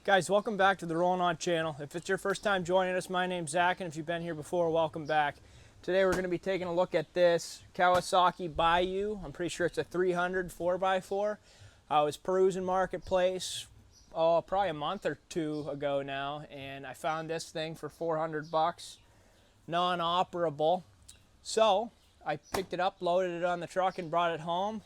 Guys, welcome back to the Rollin channel. If it's your first time joining us, my name's Zach, and if you've been here before, welcome back. Today we're going to be taking a look at this Kawasaki Bayou. I'm pretty sure it's a 300 4x4. I was perusing Marketplace probably a month or two ago now, and I found this thing for 400 bucks, non-operable. So I picked it up, loaded it on the truck, and brought it home.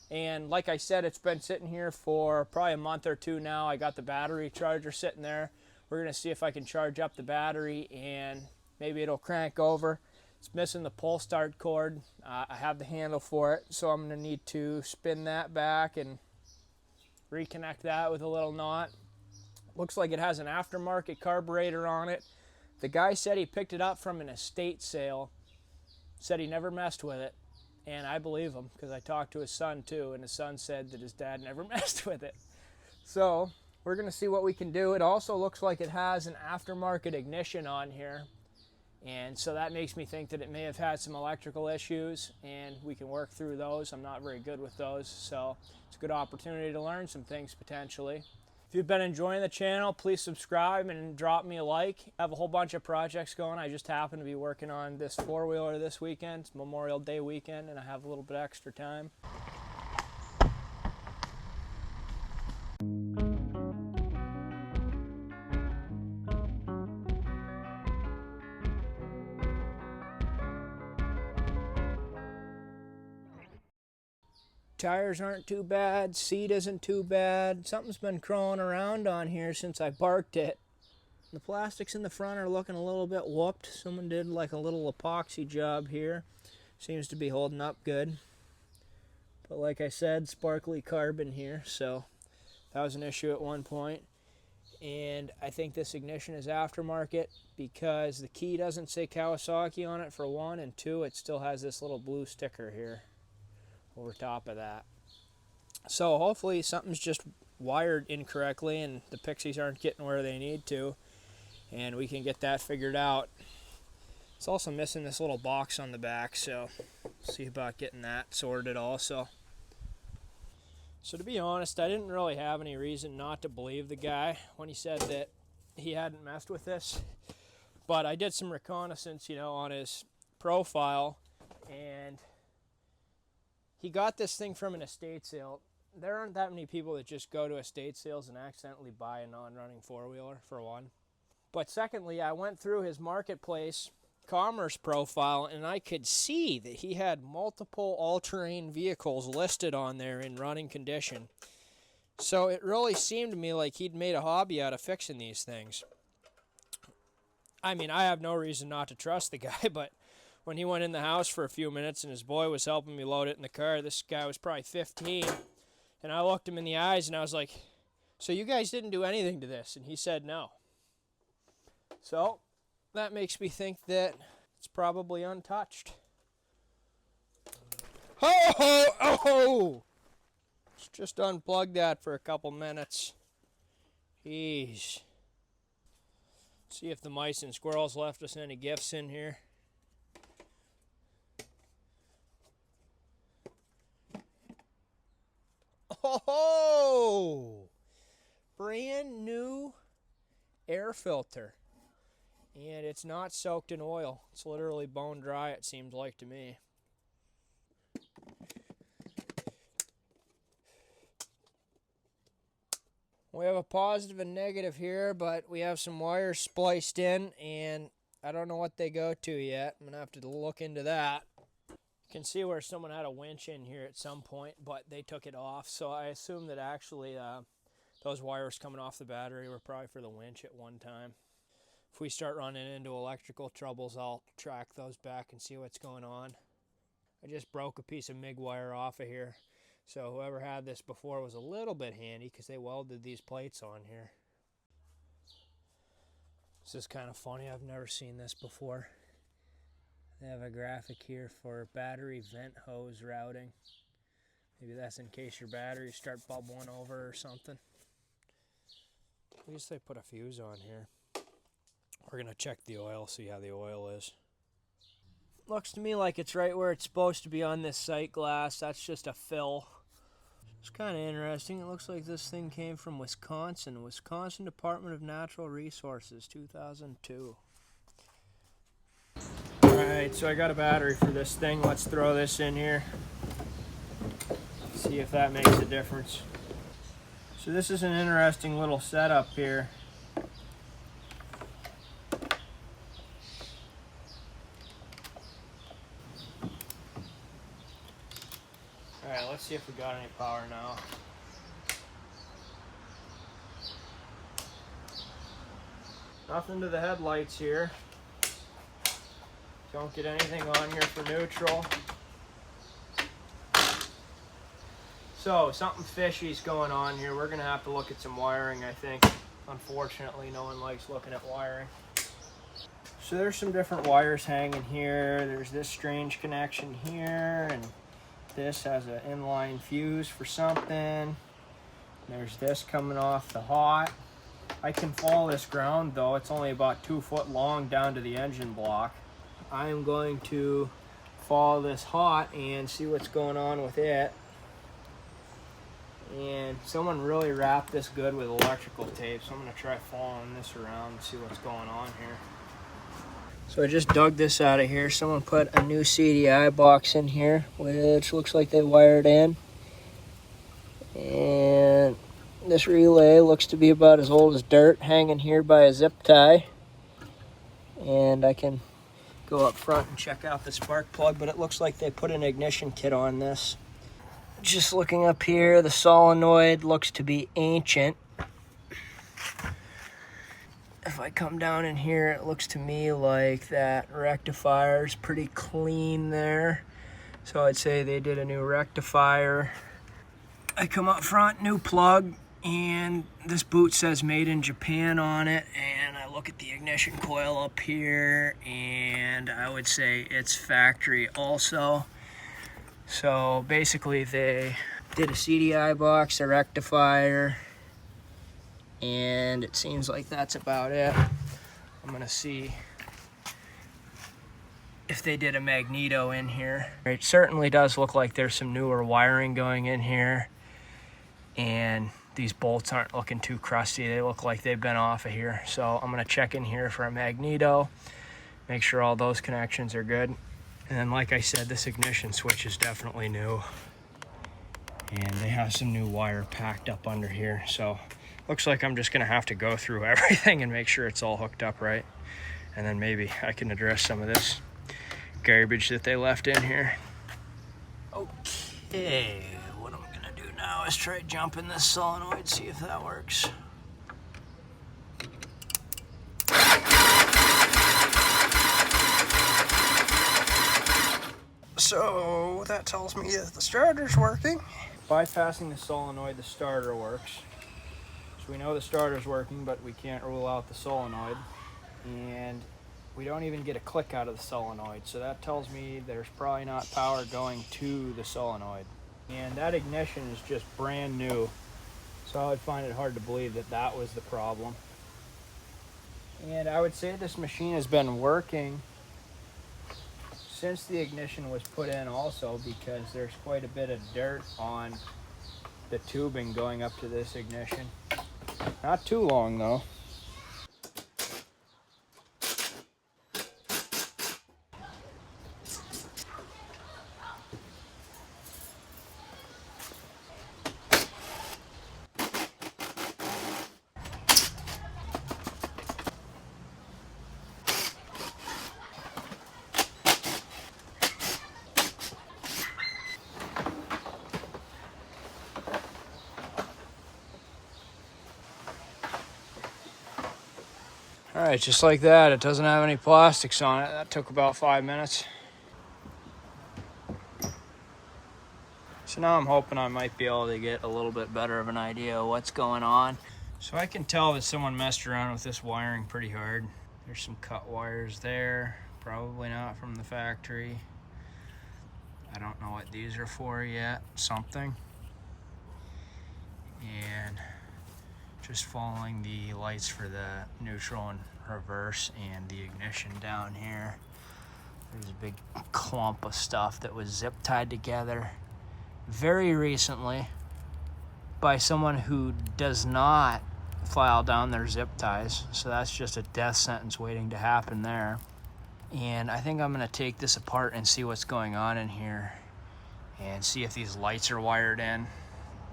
And like I said, it's been sitting here for probably a month or two now. I got the battery charger sitting there. We're going to see if I can charge up the battery and maybe it'll crank over. It's missing the pull start cord. I have the handle for it, so I'm going to need to spin that back and reconnect that with a little knot. Looks like it has an aftermarket carburetor on it. The guy said he picked it up from an estate sale. Said he never messed with it. And I believe him because I talked to his son too, and his son said that his dad never messed with it. So we're going to see what we can do. It also looks like it has an aftermarket ignition on here. And so that makes me think that it may have had some electrical issues, and we can work through those. I'm not very good with those, so it's a good opportunity to learn some things potentially. If you've been enjoying the channel, please subscribe and drop me a like. I have a whole bunch of projects going. I just happen to be working on this four-wheeler this weekend. It's Memorial Day weekend, and I have a little bit extra time. Tires aren't too bad, seat isn't too bad. Something's been crawling around on here since I parked it. The plastics in the front are looking a little bit whooped. Someone did like a little epoxy job here. Seems to be holding up good. But like I said, sparkly carbon here, so that was an issue at one point. And I think this ignition is aftermarket because the key doesn't say Kawasaki on it for one, and two, it still has this little blue sticker here over top of that. So hopefully something's just wired incorrectly and the pixies aren't getting where they need to, and we can get that figured out. It's also missing this little box on the back, so see about getting that sorted also. So to be honest, I didn't really have any reason not to believe the guy when he said that he hadn't messed with this, but I did some reconnaissance, on his profile, and he got this thing from an estate sale. There aren't that many people that just go to estate sales and accidentally buy a non-running four-wheeler, for one. But secondly, I went through his Marketplace commerce profile, and I could see that he had multiple all-terrain vehicles listed on there in running condition. So it really seemed to me like he'd made a hobby out of fixing these things. I mean, I have no reason not to trust the guy, but when he went in the house for a few minutes and his boy was helping me load it in the car, this guy was probably 15, and I looked him in the eyes and I was like, so you guys didn't do anything to this? And he said no. So that makes me think that it's probably untouched. Oh! Let's just unplug that for a couple minutes. Jeez. See if the mice and squirrels left us any gifts in here. Oh! Brand new air filter. And it's not soaked in oil. It's literally bone dry, it seems like to me. We have a positive and negative here, but we have some wires spliced in, and I don't know what they go to yet. I'm going to have to look into that. You can see where someone had a winch in here at some point, but they took it off. So I assume that actually those wires coming off the battery were probably for the winch at one time. If we start running into electrical troubles, I'll track those back and see what's going on. I just broke a piece of MIG wire off of here. So whoever had this before was a little bit handy because they welded these plates on here. This is kind of funny. I've never seen this before. They have a graphic here for battery vent hose routing. Maybe that's in case your batteries start bubbling over or something. I guess they put a fuse on here. We're going to check the oil, see how the oil is. Looks to me like it's right where it's supposed to be on this sight glass. That's just a fill. It's kind of interesting. It looks like this thing came from Wisconsin. Wisconsin Department of Natural Resources, 2002. Alright, so I got a battery for this thing. Let's throw this in here. See if that makes a difference. So this is an interesting little setup here. Alright, let's see if we got any power now. Nothing to the headlights here. Don't get anything on here for neutral. So, something fishy's going on here. We're going to have to look at some wiring, I think. Unfortunately, no one likes looking at wiring. So there's some different wires hanging here. There's this strange connection here, and this has an inline fuse for something. There's this coming off the hot. I can follow this ground though. It's only about 2 foot long down to the engine block. I am going to follow this hot and see what's going on with it. And someone really wrapped this good with electrical tape, so I'm going to try following this around and see what's going on here. So I just dug this out of here. Someone put a new CDI box in here, which looks like they wired in. And this relay looks to be about as old as dirt, hanging here by a zip tie. And I can go up front and check out the spark plug, but it looks like they put an ignition kit on this. Just looking up here, the solenoid looks to be ancient. If I come down in here, it looks to me like that rectifier's pretty clean there. So I'd say they did a new rectifier. I come up front, new plug, and this boot says made in Japan on it. And I look at the ignition coil up here, and I would say it's factory also. So basically they did a CDI box, a rectifier, and it seems like that's about it. I'm gonna see if they did a magneto in here. It certainly does look like there's some newer wiring going in here, and these bolts aren't looking too crusty. They look like they've been off of here. So I'm gonna check in here for a magneto, make sure all those connections are good. And then, like I said, this ignition switch is definitely new. And they have some new wire packed up under here. So looks like I'm just gonna have to go through everything and make sure it's all hooked up right. And then maybe I can address some of this garbage that they left in here. Okay, what I'm gonna do now is try jumping this solenoid, see if that works. So that tells me that the starter's working. Bypassing the solenoid, the starter works. So we know the starter's working, but we can't rule out the solenoid. And we don't even get a click out of the solenoid. So that tells me there's probably not power going to the solenoid. And that ignition is just brand new. So I would find it hard to believe that that was the problem. And I would say this machine has been working since the ignition was put in also, because there's quite a bit of dirt on the tubing going up to this ignition. Not too long though. All right, just like that. It doesn't have any plastics on it. That took about 5 minutes. So now I'm hoping I might be able to get a little bit better of an idea of what's going on. So I can tell that someone messed around with this wiring pretty hard. There's some cut wires there, probably not from the factory. I don't know what these are for yet, something. And just following the lights for the neutral and reverse and the ignition down here. There's a big clump of stuff that was zip tied together very recently. by someone who does not file down their zip ties. So that's just a death sentence waiting to happen there. And I think I'm gonna take this apart and see what's going on in here and see if these lights are wired in,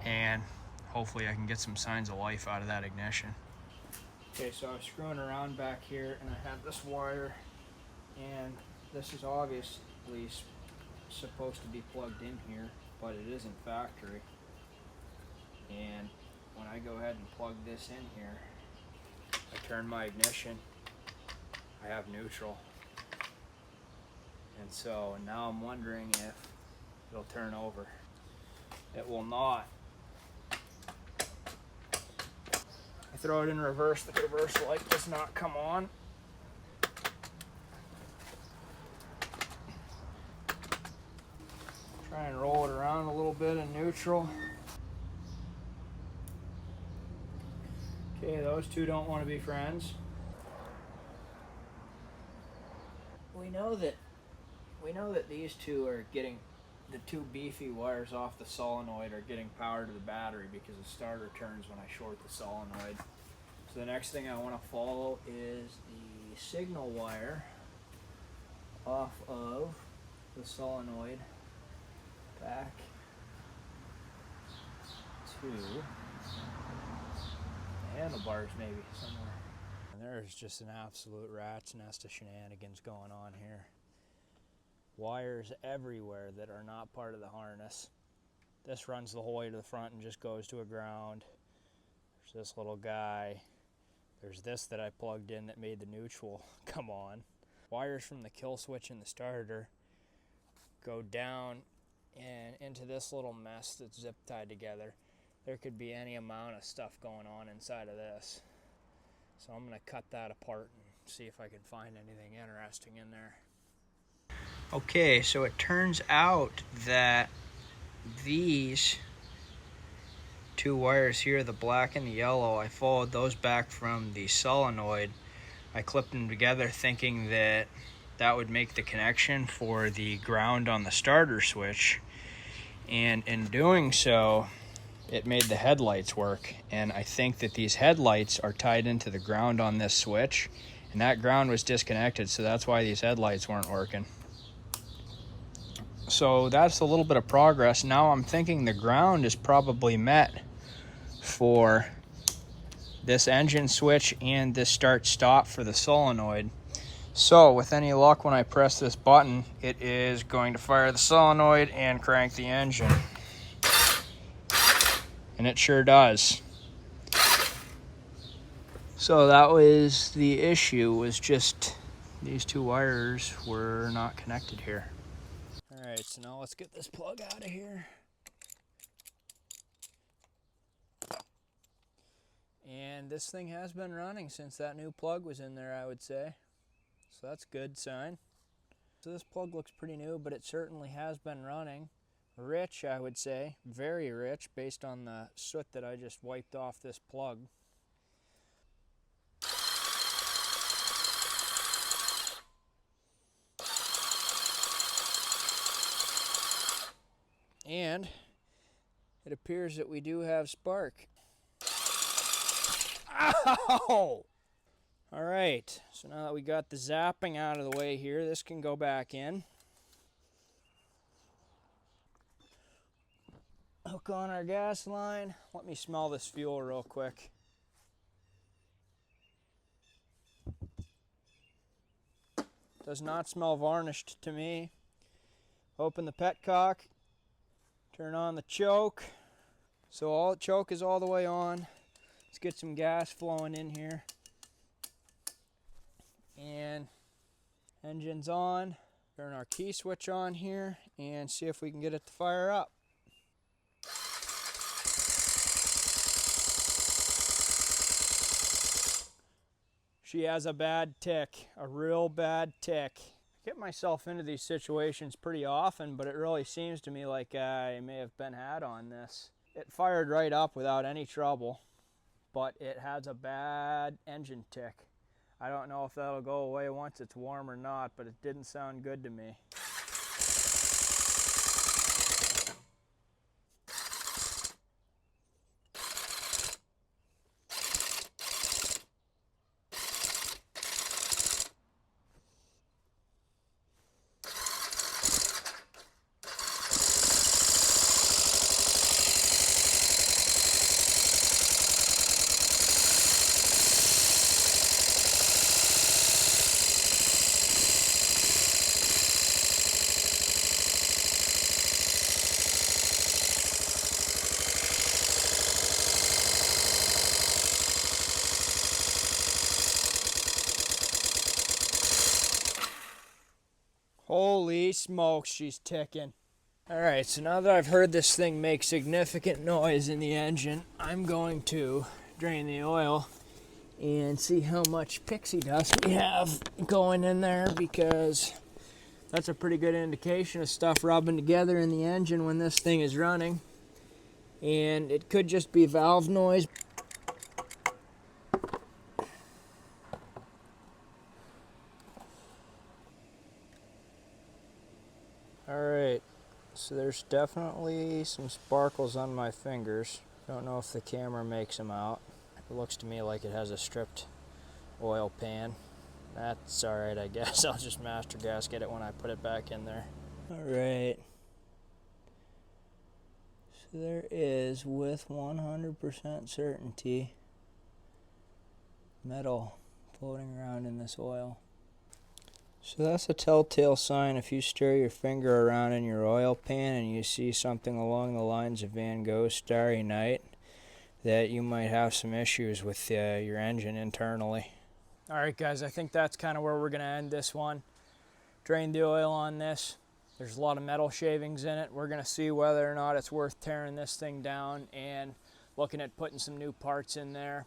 and hopefully I can get some signs of life out of that ignition. Okay, so I was screwing around back here and I have this wire, and this is obviously supposed to be plugged in here, but it isn't factory. And when I go ahead and plug this in here, I turn my ignition, I have neutral. And so now I'm wondering if it'll turn over. It will not. I throw it in reverse, the reverse light does not come on. Try and roll it around a little bit in neutral. Okay, those two don't want to be friends. We know that these two are getting, the two beefy wires off the solenoid are getting power to the battery because the starter turns when I short the solenoid. So the next thing I want to follow is the signal wire off of the solenoid back to the handlebars maybe somewhere. And there's just an absolute rat's nest of shenanigans going on here. Wires everywhere that are not part of the harness. This runs the whole way to the front and just goes to a ground. There's this little guy. There's this that I plugged in that made the neutral come on. Wires from the kill switch in the starter go down and into this little mess that's zip tied together. There could be any amount of stuff going on inside of this. So I'm going to cut that apart and see if I can find anything interesting in there. Okay, so it turns out that these two wires here, the black and the yellow, I followed those back from the solenoid. I clipped them together thinking that that would make the connection for the ground on the starter switch. And in doing so, it made the headlights work. And I think that these headlights are tied into the ground on this switch. And that ground was disconnected, so that's why these headlights weren't working. So that's a little bit of progress. Now I'm thinking the ground is probably met for this engine switch and this start-stop for the solenoid. So with any luck, when I press this button, it is going to fire the solenoid and crank the engine. And it sure does. So that was the issue, was just these two wires were not connected here. Alright, so now let's get this plug out of here. And this thing has been running since that new plug was in there, I would say. So that's a good sign. So this plug looks pretty new, but it certainly has been running. Rich, I would say. Very rich, based on the soot that I just wiped off this plug. And it appears that we do have spark. Ow! Alright, so now that we got the zapping out of the way here, this can go back in. Hook on our gas line. Let me smell this fuel real quick. Does not smell varnished to me. Open the petcock. Turn on the choke. So all the choke is all the way on. Let's get some gas flowing in here. And engine's on. Turn our key switch on here and see if we can get it to fire up. She has a bad tick, a real bad tick. I get myself into these situations pretty often, but it really seems to me like I may have been had on this. It fired right up without any trouble, but it has a bad engine tick. I don't know if that'll go away once it's warm or not, but it didn't sound good to me. Holy smokes, she's ticking. Alright, so now that I've heard this thing make significant noise in the engine, I'm going to drain the oil and see how much pixie dust we have going in there, because that's a pretty good indication of stuff rubbing together in the engine when this thing is running. And it could just be valve noise. Alright, so there's definitely some sparkles on my fingers. Don't know if the camera makes them out. It looks to me like it has a stripped oil pan. That's alright, I guess. I'll just master gasket it when I put it back in there. Alright. So there is, with 100% certainty, metal floating around in this oil. So that's a telltale sign if you stir your finger around in your oil pan and you see something along the lines of Van Gogh's Starry Night, that you might have some issues with your engine internally. Alright guys, I think that's kind of where we're going to end this one. Drain the oil on this. There's a lot of metal shavings in it. We're going to see whether or not it's worth tearing this thing down and looking at putting some new parts in there.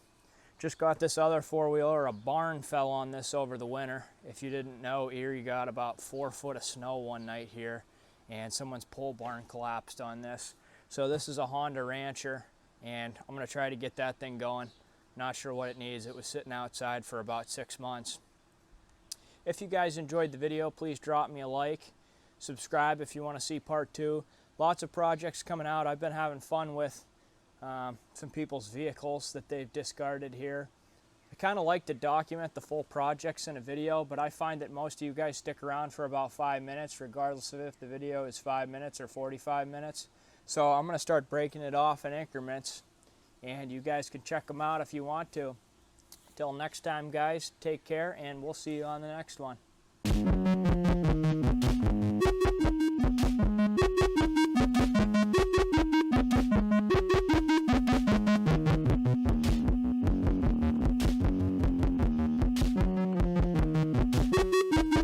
Just got this other four-wheeler. A barn fell on this over the winter. If you didn't know, Erie got about 4 foot of snow one night here, and someone's pole barn collapsed on this. So this is a Honda Rancher, and I'm going to try to get that thing going. Not sure what it needs. It was sitting outside for about 6 months. If you guys enjoyed the video, please drop me a like. Subscribe if you want to see part 2. Lots of projects coming out. I've been having fun with some people's vehicles that they've discarded here. I kind of like to document the full projects in a video, but I find that most of you guys stick around for about 5 minutes, regardless of if the video is 5 minutes or 45 minutes. So I'm going to start breaking it off in increments, and you guys can check them out if you want to. Till next time, guys, take care, and we'll see you on the next one.